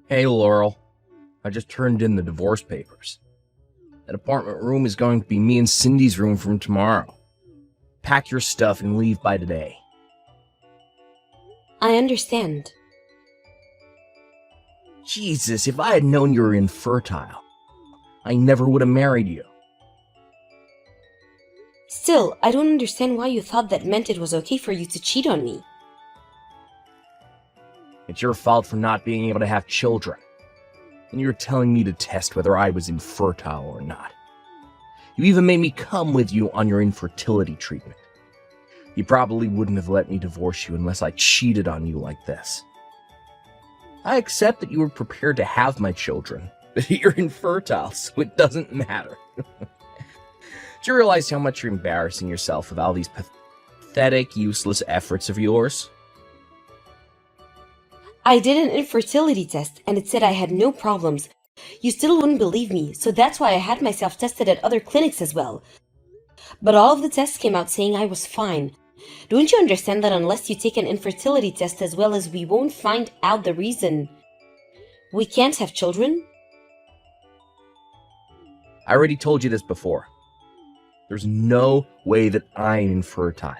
Hey, Laurel. I just turned in the divorce papers. That apartment room is going to be me and Cindy's room from tomorrow. Pack your stuff and leave by today. I understand. Jesus, if I had known you were infertile, I never would have married you. Still, I don't understand why you thought that meant it was okay for you to cheat on me. It's your fault for not being able to have children. And you're telling me to test whether I was infertile or not. You even made me come with you on your infertility treatment. You probably wouldn't have let me divorce you unless I cheated on you like this. I accept that you were prepared to have my children, but you're infertile, so it doesn't matter. Do you realize how much you're embarrassing yourself with all these pathetic, useless efforts of yours? I did an infertility test and it said I had no problems. You still wouldn't believe me, so that's why I had myself tested at other clinics as well. But all of the tests came out saying I was fine. Don't you understand that unless you take an infertility test as well as we won't find out the reason we can't have children? I already told you this before. There's no way that I'm infertile.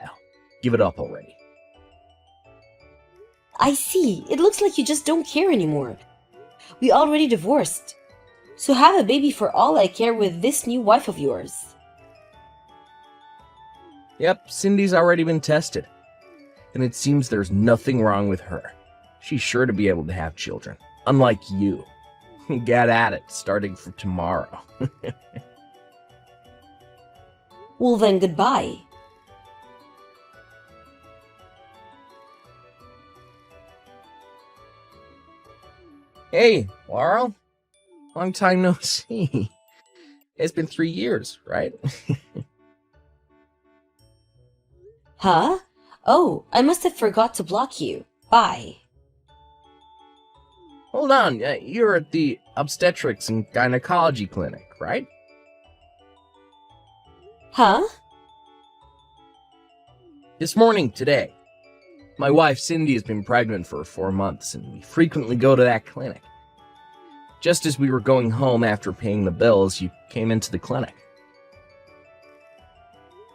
Give it up already. I see. It looks like you just don't care anymore. We already divorced. So have a baby for all I care with this new wife of yours. Yep, Cindy's already been tested. And it seems there's nothing wrong with her. She's sure to be able to have children. Unlike you. Get at it, starting from tomorrow. Well then, goodbye. Hey, Laurel. Long time no see. It's been 3 years, right? Huh? Oh, I must have forgot to block you. Bye. Hold on, you're at the obstetrics and gynecology clinic, right? Huh? This morning, today. My wife Cindy has been pregnant for 4 months, and we frequently go to that clinic. Just as we were going home after paying the bills, you came into the clinic.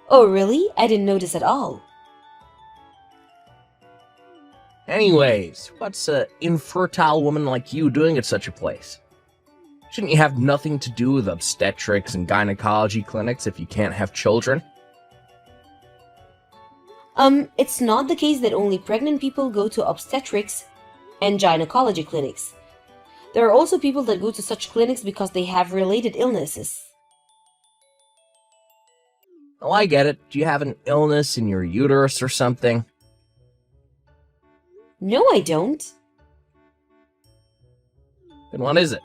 Oh, really? I didn't notice at all. Anyways, what's an infertile woman like you doing at such a place? Shouldn't you have nothing to do with obstetrics and gynecology clinics if you can't have children? It's not the case that only pregnant people go to obstetrics and gynecology clinics. There are also people that go to such clinics because they have related illnesses. Oh, I get it. Do you have an illness in your uterus or something? No, I don't. Then what is it?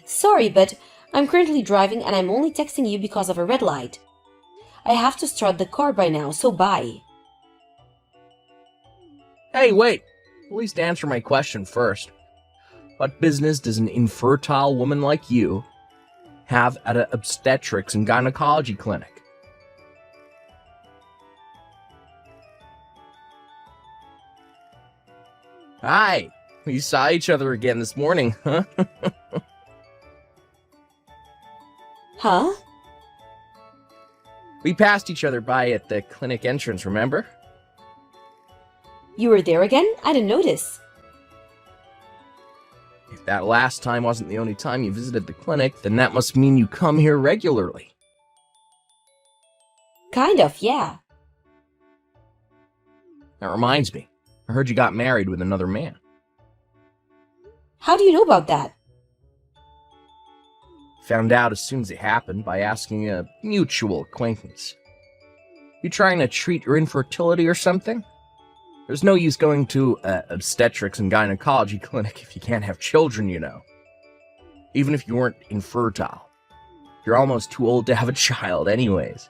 Sorry, but I'm currently driving and I'm only texting you because of a red light. I have to start the car by now, so bye. Hey, wait. At least answer my question first. What business does an infertile woman like you have at an obstetrics and gynecology clinic? Hi. We saw each other again this morning, huh? Huh? We passed each other by at the clinic entrance, remember? You were there again? I didn't notice. If that last time wasn't the only time you visited the clinic, then that must mean you come here regularly. Kind of, yeah. That reminds me. I heard you got married with another man. How do you know about that? Found out as soon as it happened by asking a mutual acquaintance. You trying to treat your infertility or something? There's no use going to obstetrics and gynecology clinic if you can't have children, you know. Even if you weren't infertile. You're almost too old to have a child anyways.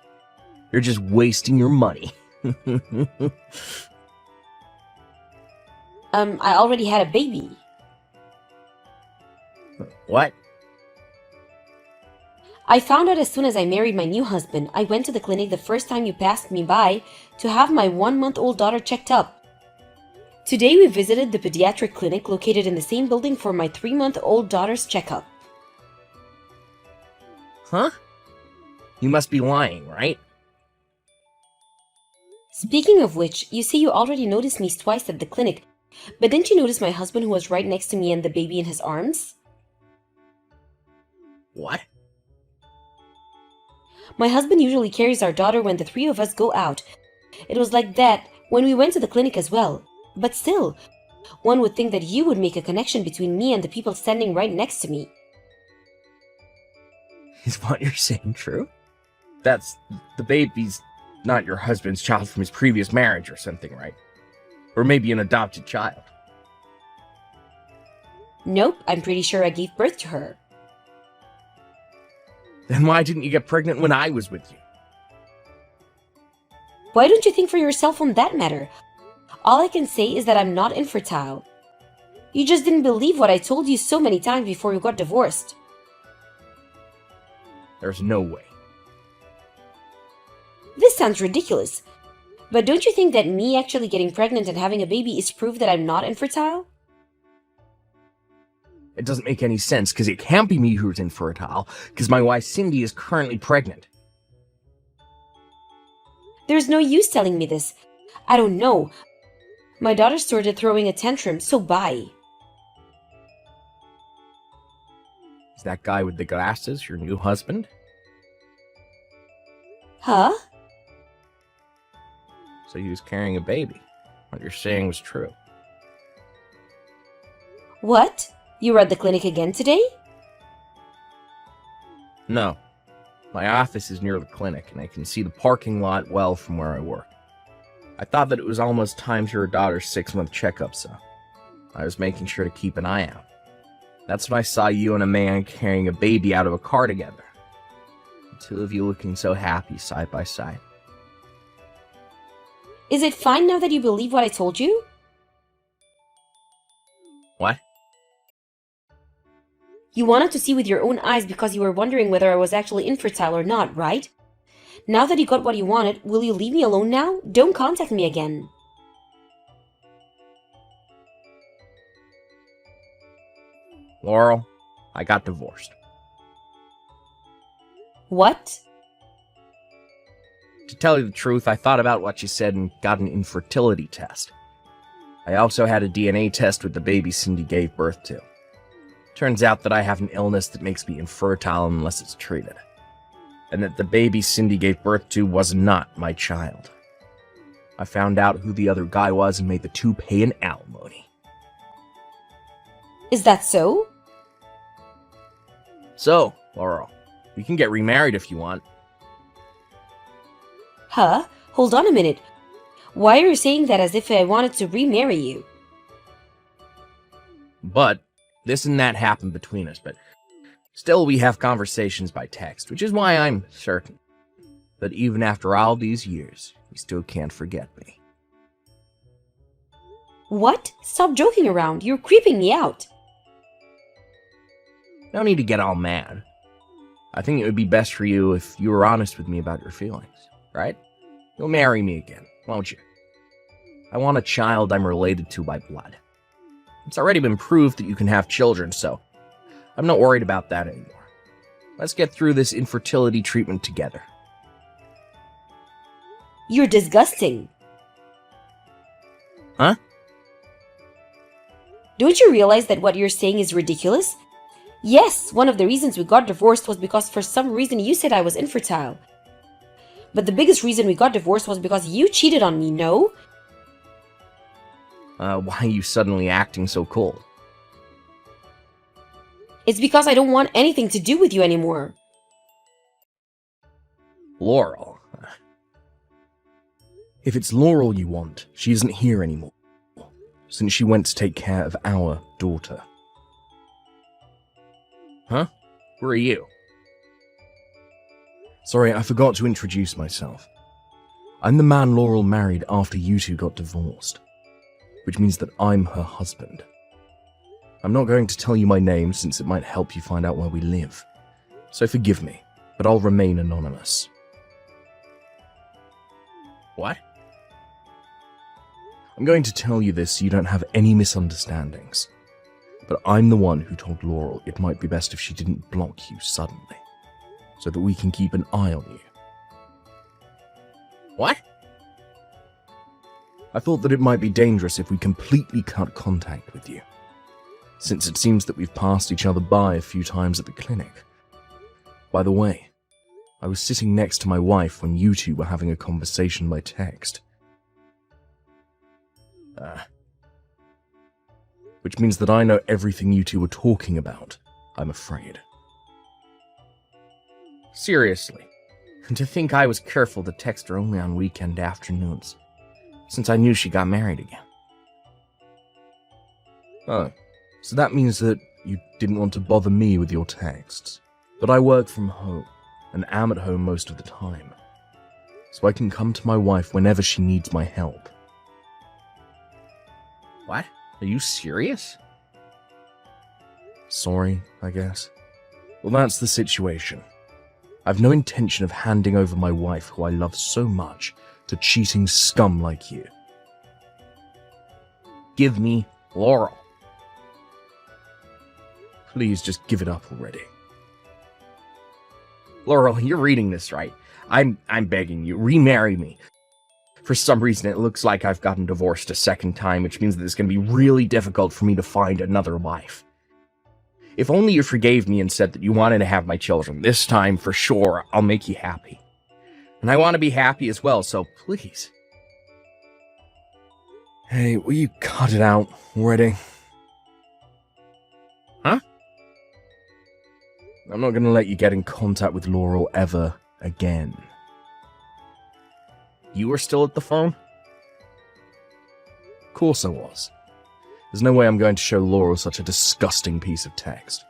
You're just wasting your money. I already had a baby. What? I found out as soon as I married my new husband. I went to the clinic the first time you passed me by to have my 1-month-old daughter checked up. Today we visited the pediatric clinic located in the same building for my 3-month-old daughter's checkup. Huh? You must be lying, right? Speaking of which, you say you already noticed me twice at the clinic, but didn't you notice my husband who was right next to me and the baby in his arms? What? My husband usually carries our daughter when the three of us go out. It was like that when we went to the clinic as well. But still, one would think that you would make a connection between me and the people standing right next to me. Is what you're saying true? That's the baby's not your husband's child from his previous marriage or something, right? Or maybe an adopted child. Nope, I'm pretty sure I gave birth to her. Then why didn't you get pregnant when I was with you? Why don't you think for yourself on that matter? All I can say is that I'm not infertile. You just didn't believe what I told you so many times before you got divorced. There's no way. This sounds ridiculous. But don't you think that me actually getting pregnant and having a baby is proof that I'm not infertile? It doesn't make any sense, because it can't be me who's infertile, because my wife Cindy is currently pregnant. There's no use telling me this. I don't know. My daughter started throwing a tantrum, so bye. Is that guy with the glasses your new husband? Huh? So he was carrying a baby. What you're saying was true. What? You were at the clinic again today? No. My office is near the clinic, and I can see the parking lot well from where I work. I thought that it was almost time for your daughter's 6-month checkup, so I was making sure to keep an eye out. That's when I saw you and a man carrying a baby out of a car together. The two of you looking so happy side by side. Is it fine now that you believe what I told you? What? You wanted to see with your own eyes because you were wondering whether I was actually infertile or not, right? Now that you got what you wanted, will you leave me alone now? Don't contact me again. Laurel, I got divorced. What? To tell you the truth, I thought about what you said and got an infertility test. I also had a DNA test with the baby Cindy gave birth to. Turns out that I have an illness that makes me infertile unless it's treated. And that the baby Cindy gave birth to was not my child. I found out who the other guy was and made the two pay an alimony. Is that so? So, Laurel, we can get remarried if you want. Huh? Hold on a minute. Why are you saying that as if I wanted to remarry you? But this and that happened between us, but still we have conversations by text, which is why I'm certain that even after all these years, you still can't forget me. What? Stop joking around. You're creeping me out. No need to get all mad. I think it would be best for you if you were honest with me about your feelings, right? You'll marry me again, won't you? I want a child I'm related to by blood. It's already been proved that you can have children, so I'm not worried about that anymore. Let's get through this infertility treatment together. You're disgusting. Huh? Don't you realize that what you're saying is ridiculous? Yes, one of the reasons we got divorced was because for some reason you said I was infertile. But the biggest reason we got divorced was because you cheated on me, no? Why are you suddenly acting so cold? It's because I don't want anything to do with you anymore. Laurel. If it's Laurel you want, she isn't here anymore, since she went to take care of our daughter. Huh? Who are you? Sorry, I forgot to introduce myself. I'm the man Laurel married after you two got divorced, which means that I'm her husband. I'm not going to tell you my name since it might help you find out where we live. So forgive me, but I'll remain anonymous. What? I'm going to tell you this so you don't have any misunderstandings. But I'm the one who told Laurel it might be best if she didn't block you suddenly, so that we can keep an eye on you. What? I thought that it might be dangerous if we completely cut contact with you, since it seems that we've passed each other by a few times at the clinic. By the way, I was sitting next to my wife when you two were having a conversation by text. Which means that I know everything you two were talking about, I'm afraid. Seriously, and to think I was careful to text her only on weekend afternoons, since I knew she got married again. Oh, so that means that you didn't want to bother me with your texts. But I work from home, and am at home most of the time, so I can come to my wife whenever she needs my help. What? Are you serious? Sorry, I guess. Well, that's the situation. I've no intention of handing over my wife, who I love so much, to cheating scum like you. Give me Laurel. Please just give it up already. Laurel, you're reading this right. I'm begging you, remarry me. For some reason, it looks like I've gotten divorced a second time, which means that it's going to be really difficult for me to find another wife. If only you forgave me and said that you wanted to have my children, this time, for sure, I'll make you happy. And I want to be happy as well, so please. Hey, will you cut it out already? Huh? I'm not going to let you get in contact with Laurel ever again. You were still at the phone? Of course I was. There's no way I'm going to show Laurel such a disgusting piece of text.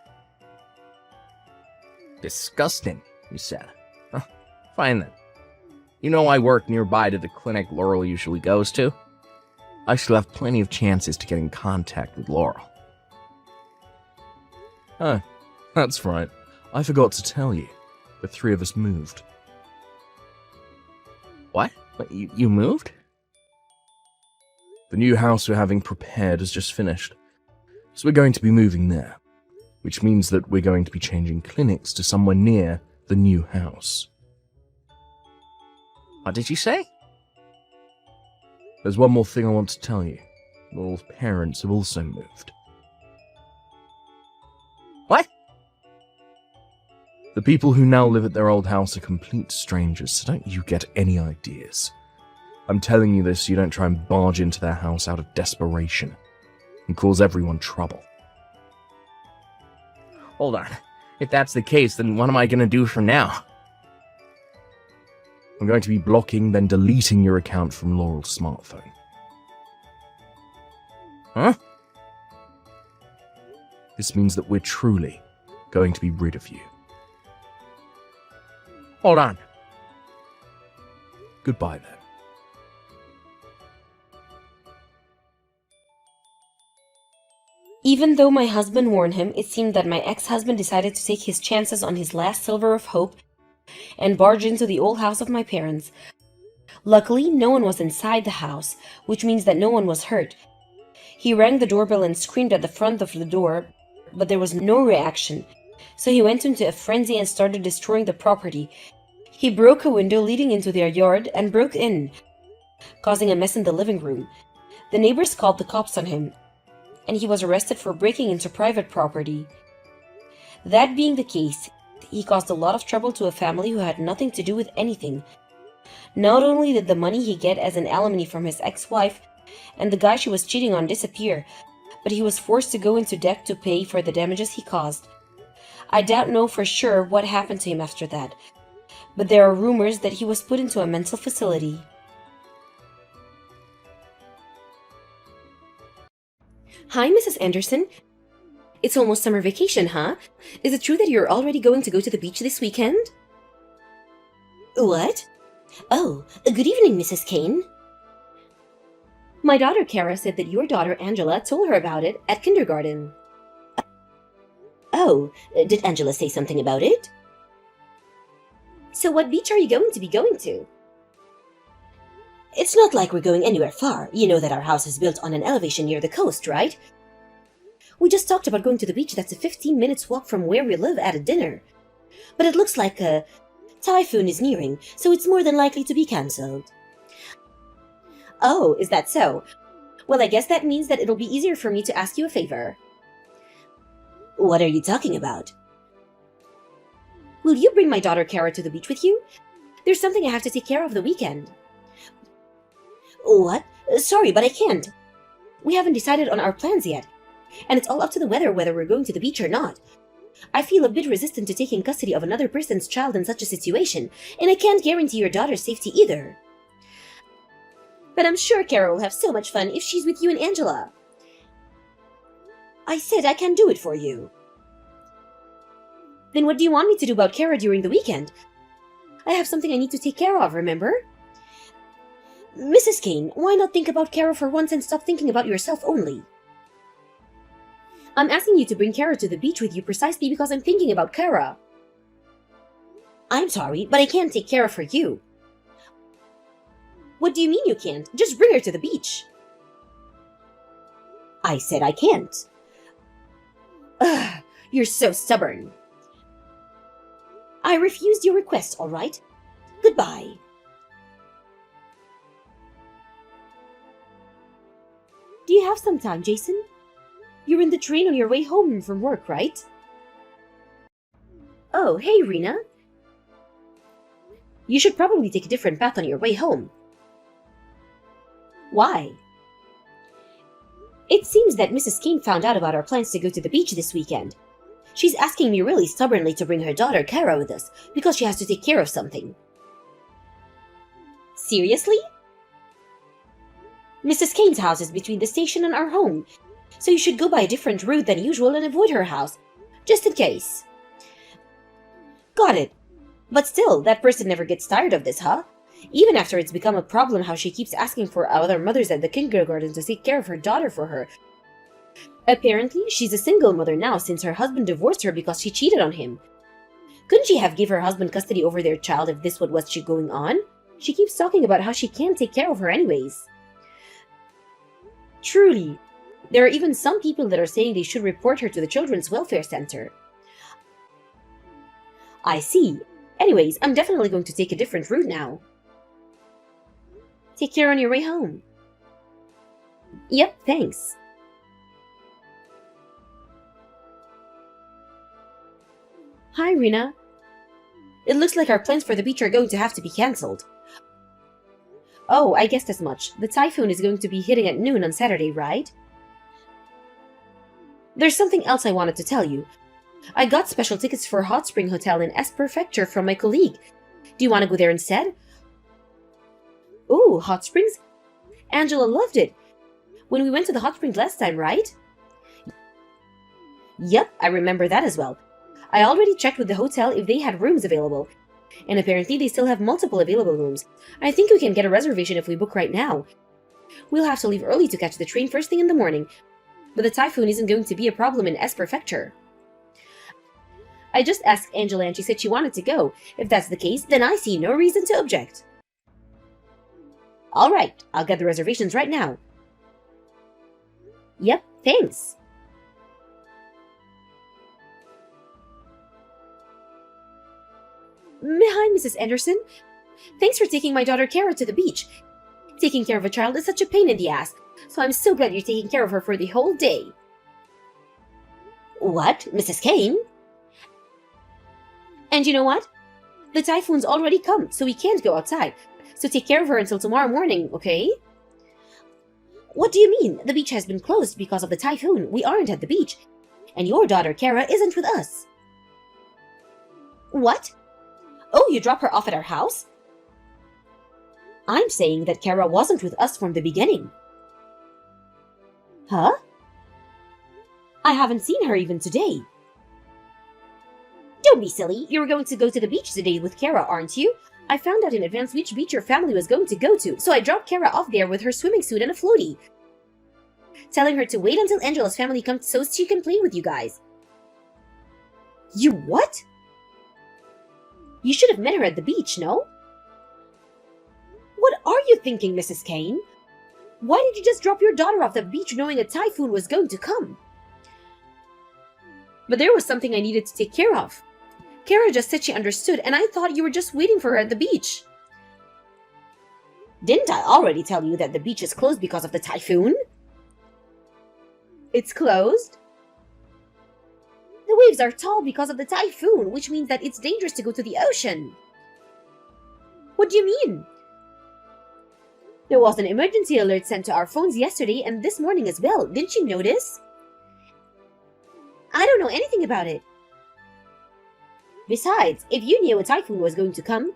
Disgusting, you said. Huh, fine then. You know I work nearby to the clinic Laurel usually goes to. I still have plenty of chances to get in contact with Laurel. Oh, that's right. I forgot to tell you. The three of us moved. What? You moved? The new house we're having prepared has just finished. So we're going to be moving there, which means that we're going to be changing clinics to somewhere near the new house. What did you say? There's one more thing I want to tell you. Laurel's parents have also moved. What? The people who now live at their old house are complete strangers, so don't you get any ideas. I'm telling you this so you don't try and barge into their house out of desperation and cause everyone trouble. Hold on. If that's the case, then what am I going to do from now? I'm going to be blocking, then deleting your account from Laurel's smartphone. Huh? This means that we're truly going to be rid of you. Hold on. Goodbye, then. Even though my husband warned him, it seemed that my ex-husband decided to take his chances on his last sliver of hope and barge into the old house of my parents. Luckily, no one was inside the house, which means that no one was hurt. He rang the doorbell and screamed at the front of the door, but there was no reaction, so he went into a frenzy and started destroying the property. He broke a window leading into their yard and broke in, causing a mess in the living room. The neighbors called the cops on him, and he was arrested for breaking into private property. That being the case, he caused a lot of trouble to a family who had nothing to do with anything. Not only did the money he get as an alimony from his ex-wife and the guy she was cheating on disappear, but he was forced to go into debt to pay for the damages he caused. I don't know for sure what happened to him after that, but there are rumors that he was put into a mental facility. Hi, Mrs. Anderson. It's almost summer vacation, huh? Is it true that you're already going to go to the beach this weekend? What? Oh, good evening, Mrs. Kane. My daughter Kara said that your daughter Angela told her about it at kindergarten. Oh, did Angela say something about it? So what beach are you going to be going to? It's not like we're going anywhere far. You know that our house is built on an elevation near the coast, right? We just talked about going to the beach that's a 15 minutes walk from where we live at a dinner. But it looks like a typhoon is nearing, so it's more than likely to be cancelled. Oh, is that so? Well, I guess that means that it'll be easier for me to ask you a favor. What are you talking about? Will you bring my daughter Kara to the beach with you? There's something I have to take care of the weekend. What? Sorry, but I can't. We haven't decided on our plans yet, and it's all up to the weather whether we're going to the beach or not. I feel a bit resistant to taking custody of another person's child in such a situation, and I can't guarantee your daughter's safety either. But I'm sure Kara will have so much fun if she's with you and Angela. I said I can do it for you. Then what do you want me to do about Kara during the weekend? I have something I need to take care of, remember? Mrs. Kane, why not think about Kara for once and stop thinking about yourself only? I'm asking you to bring Kara to the beach with you precisely because I'm thinking about Kara. I'm sorry, but I can't take Kara for you. What do you mean you can't? Just bring her to the beach. I said I can't. Ugh, you're so stubborn. I refused your request, all right? Goodbye. Do you have some time, Jason? You're in the train on your way home from work, right? Oh, hey, Rena. You should probably take a different path on your way home. Why? It seems that Mrs. Kane found out about our plans to go to the beach this weekend. She's asking me really stubbornly to bring her daughter Kara with us because she has to take care of something. Seriously? Mrs. Kane's house is between the station and our home, so you should go by a different route than usual and avoid her house, just in case. Got it. But still, that person never gets tired of this, huh? Even after it's become a problem how she keeps asking for other mothers at the kindergarten to take care of her daughter for her. Apparently, she's a single mother now since her husband divorced her because she cheated on him. Couldn't she have give her husband custody over their child if this was what's going on? She keeps talking about how she can't take care of her anyways. Truly, there are even some people that are saying they should report her to the Children's Welfare Center. I see. Anyways, I'm definitely going to take a different route now. Take care on your way home. Yep, thanks. Hi, Rena. It looks like our plans for the beach are going to have to be cancelled. Oh, I guessed as much. The typhoon is going to be hitting at noon on Saturday, right? There's something else I wanted to tell you. I got special tickets for Hot Spring Hotel in S Prefecture from my colleague. Do you want to go there instead? Ooh, Hot Springs? Angela loved it. When we went to the Hot Springs last time, right? Yep, I remember that as well. I already checked with the hotel if they had rooms available. And apparently they still have multiple available rooms. I think we can get a reservation if we book right now. We'll have to leave early to catch the train first thing in the morning. But the typhoon isn't going to be a problem in S Prefecture. I just asked Angela and she said she wanted to go. If that's the case, then I see no reason to object. Alright, I'll get the reservations right now. Yep, thanks. Hi, Mrs. Anderson. Thanks for taking my daughter Kara to the beach. Taking care of a child is such a pain in the ass, so I'm so glad you're taking care of her for the whole day. What? Mrs. Kane? And you know what? The typhoon's already come, so we can't go outside. So take care of her until tomorrow morning, okay? What do you mean? The beach has been closed because of the typhoon. We aren't at the beach. And your daughter Kara isn't with us. What? Oh, you drop her off at our house? I'm saying that Kara wasn't with us from the beginning. Huh? I haven't seen her even today. Don't be silly. You were going to go to the beach today with Kara, aren't you? I found out in advance which beach your family was going to go to, so I dropped Kara off there with her swimming suit and a floaty, telling her to wait until Angela's family comes so she can play with you guys. You what? You should have met her at the beach, no? What are you thinking, Mrs. Kane? Why did you just drop your daughter off the beach knowing a typhoon was going to come? But there was something I needed to take care of. Kara just said she understood, and I thought you were just waiting for her at the beach. Didn't I already tell you that the beach is closed because of the typhoon? It's closed? The waves are tall because of the typhoon, which means that it's dangerous to go to the ocean. What do you mean? There was an emergency alert sent to our phones yesterday and this morning as well. Didn't you notice? I don't know anything about it. Besides, if you knew a typhoon was going to come,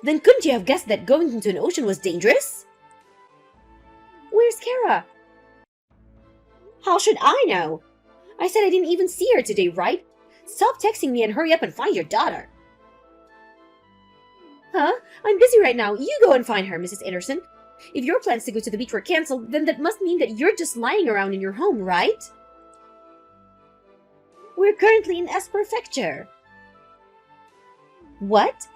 then couldn't you have guessed that going into an ocean was dangerous? Where's Kara? How should I know? I said I didn't even see her today, right? Stop texting me and hurry up and find your daughter. Huh? I'm busy right now. You go and find her, Mrs. Anderson. If your plans to go to the beach were cancelled, then that must mean that you're just lying around in your home, right? We're currently in S Prefecture. What?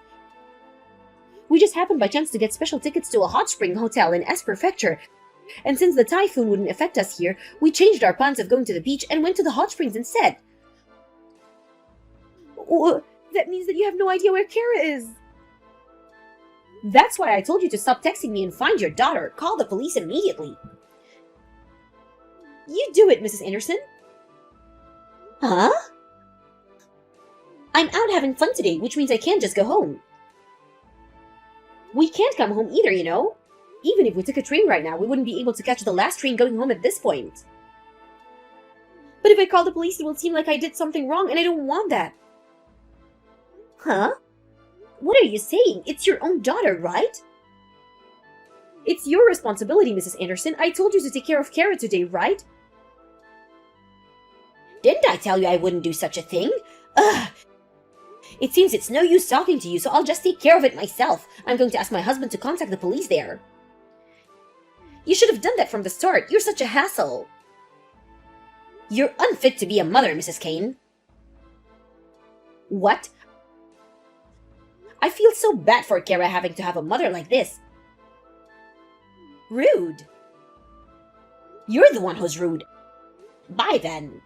We just happened by chance to get special tickets to a hot spring hotel in S Prefecture. And since the typhoon wouldn't affect us here, we changed our plans of going to the beach and went to the hot springs instead. That means that you have no idea where Kara is. That's why I told you to stop texting me and find your daughter. Call the police immediately. You do it, Mrs. Anderson. Huh? I'm out having fun today, which means I can't just go home. We can't come home either, you know. Even if we took a train right now, we wouldn't be able to catch the last train going home at this point. But if I call the police, it will seem like I did something wrong, and I don't want that. Huh? What are you saying? It's your own daughter, right? It's your responsibility, Mrs. Anderson. I told you to take care of Kara today, right? Didn't I tell you I wouldn't do such a thing? Ugh! It seems it's no use talking to you, so I'll just take care of it myself. I'm going to ask my husband to contact the police there. You should have done that from the start. You're such a hassle. You're unfit to be a mother, Mrs. Kane. What? I feel so bad for Kara having to have a mother like this. Rude. You're the one who's rude. Bye then.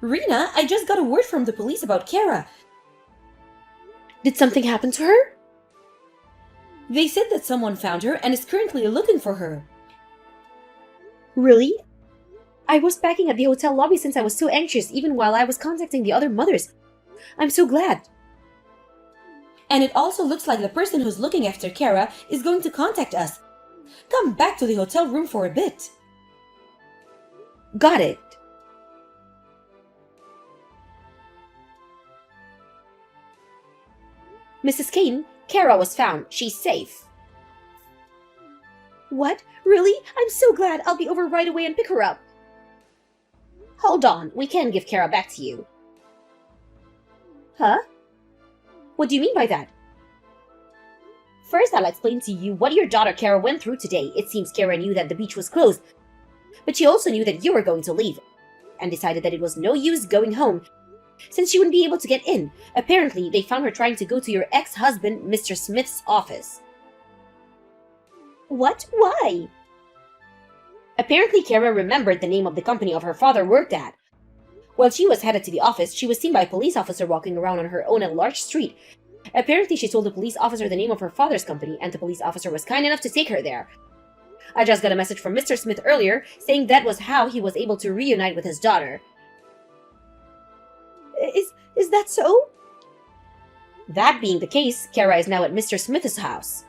Rena, I just got a word from the police about Kara. Did something happen to her? They said that someone found her and is currently looking for her. Really? I was packing at the hotel lobby since I was so anxious, even while I was contacting the other mothers. I'm so glad. And it also looks like the person who's looking after Kara is going to contact us. Come back to the hotel room for a bit. Got it. Mrs. Kane, Kara was found. She's safe. What? Really? I'm so glad. I'll be over right away and pick her up. Hold on. We can give Kara back to you. Huh? What do you mean by that? First, I'll explain to you what your daughter Kara went through today. It seems Kara knew that the beach was closed, but she also knew that you were going to leave, and decided that it was no use going home, since she wouldn't be able to get in. Apparently, they found her trying to go to your ex-husband, Mr. Smith's office. What? Why? Apparently, Kara remembered the name of the company of her father worked at. While she was headed to the office, she was seen by a police officer walking around on her own in a large street. Apparently, she told the police officer the name of her father's company, and the police officer was kind enough to take her there. I just got a message from Mr. Smith earlier, saying that was how he was able to reunite with his daughter. Is that so? That being the case, Kara is now at Mr. Smith's house.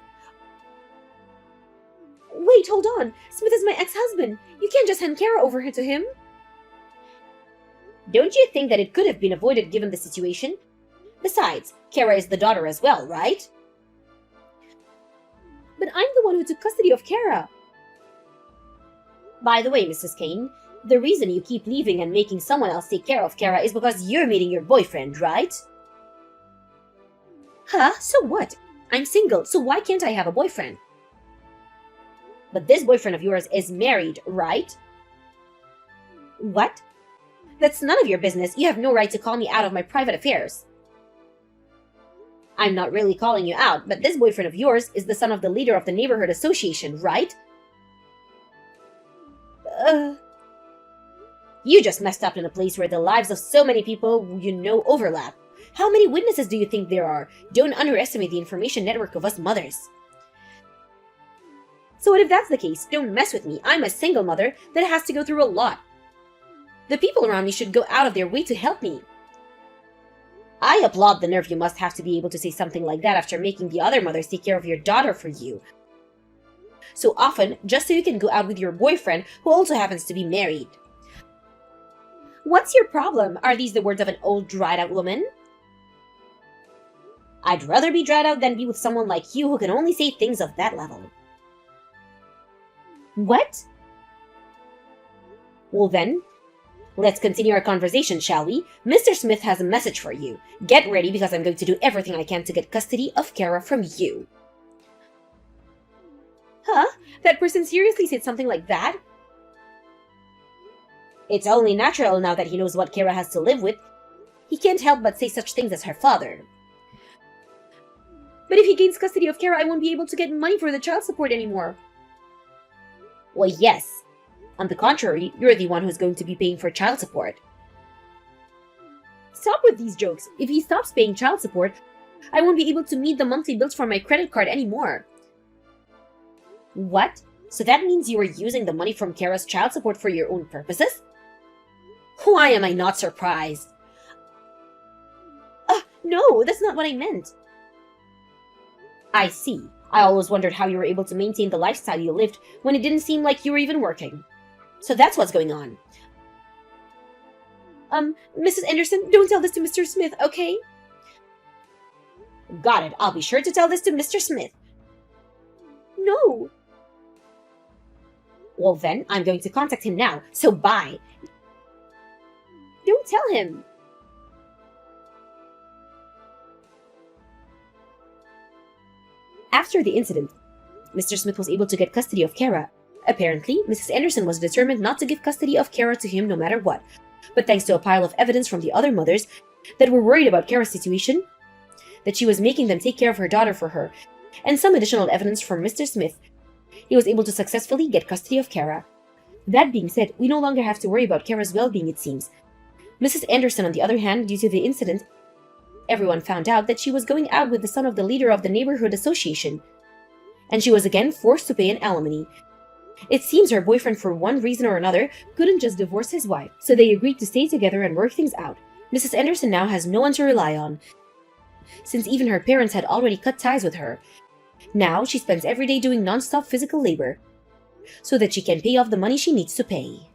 Wait, hold on. Smith is my ex-husband. You can't just hand Kara over to him. Don't you think that it could have been avoided given the situation? Besides, Kara is the daughter as well, right? But I'm the one who took custody of Kara. By the way, Mrs. Kane, the reason you keep leaving and making someone else take care of Kara is because you're meeting your boyfriend, right? Huh? So what? I'm single, so why can't I have a boyfriend? But this boyfriend of yours is married, right? What? That's none of your business. You have no right to call me out of my private affairs. I'm not really calling you out, but this boyfriend of yours is the son of the leader of the neighborhood association, right? You just messed up in a place where the lives of so many people you know overlap. How many witnesses do you think there are? Don't underestimate the information network of us mothers. So what if that's the case? Don't mess with me. I'm a single mother that has to go through a lot. The people around me should go out of their way to help me. I applaud the nerve you must have to be able to say something like that after making the other mothers take care of your daughter for you so often, just so you can go out with your boyfriend who also happens to be married. What's your problem? Are these the words of an old dried-out woman? I'd rather be dried out than be with someone like you who can only say things of that level. What? Well then, let's continue our conversation, shall we? Mr. Smith has a message for you. Get ready because I'm going to do everything I can to get custody of Kara from you. Huh? That person seriously said something like that? It's only natural now that he knows what Kara has to live with. He can't help but say such things as her father. But if he gains custody of Kara, I won't be able to get money for the child support anymore. Well, yes. On the contrary, you're the one who's going to be paying for child support. Stop with these jokes. If he stops paying child support, I won't be able to meet the monthly bills for my credit card anymore. What? So that means you are using the money from Kara's child support for your own purposes? Why am I not surprised? No, that's not what I meant. I see. I always wondered how you were able to maintain the lifestyle you lived when it didn't seem like you were even working. So that's what's going on. Mrs. Anderson, don't tell this to Mr. Smith, okay? Got it. I'll be sure to tell this to Mr. Smith. No. Well then, I'm going to contact him now, so bye. Don't tell him. After the incident, Mr. Smith was able to get custody of Kara. Apparently, Mrs. Anderson was determined not to give custody of Kara to him no matter what. But thanks to a pile of evidence from the other mothers that were worried about Kara's situation, that she was making them take care of her daughter for her, and some additional evidence from Mr. Smith, he was able to successfully get custody of Kara. That being said, we no longer have to worry about Kara's well-being, it seems. Mrs. Anderson, on the other hand, due to the incident, everyone found out that she was going out with the son of the leader of the neighborhood association, and she was again forced to pay an alimony. It seems her boyfriend, for one reason or another, couldn't just divorce his wife, so they agreed to stay together and work things out. Mrs. Anderson now has no one to rely on, since even her parents had already cut ties with her. Now she spends every day doing non-stop physical labor, so that she can pay off the money she needs to pay.